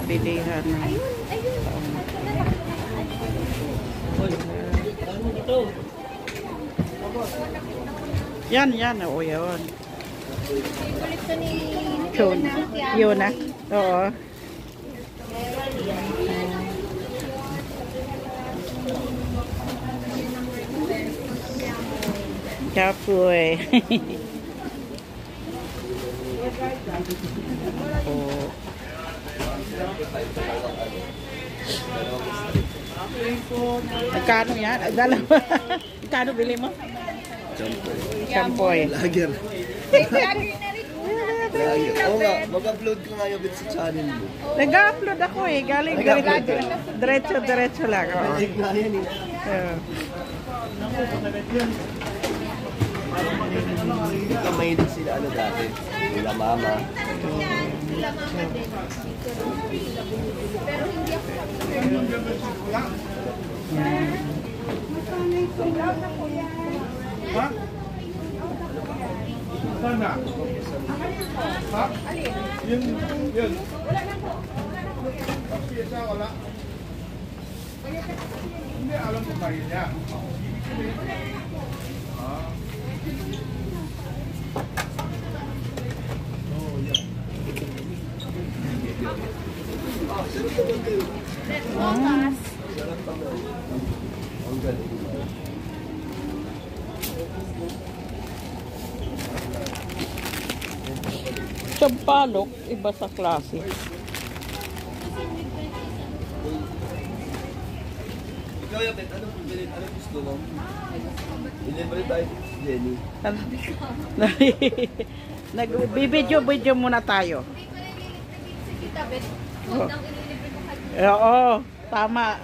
bilihan ng yan, oo, yun. Yun na. Oo. Kapoy. Oh. Magkano yan? Dalawa. Magkano bili mo? Champoy. Lager. Oo nga, mag-upload ka nga yung sa channel mo. Nag-upload ako eh. Galing diretso lang. Pwede nga yan eh. Ito mahilig sila ano dati. Nila mama. Sila mama din. Pero hindi ako Ha? Sana? Ha? Yun. Wala na po. Piyesa, wala. Hindi, alam ko kayo niya. Sampalok, iba sa klase. Ikaw yung anong gusto mo? Delivery tayo si Jenny. Nagbibidyo muna tayo. Hindi ko nililibre sa kita, bet. Huwag nang ililibre ko kayo. Oo, tama.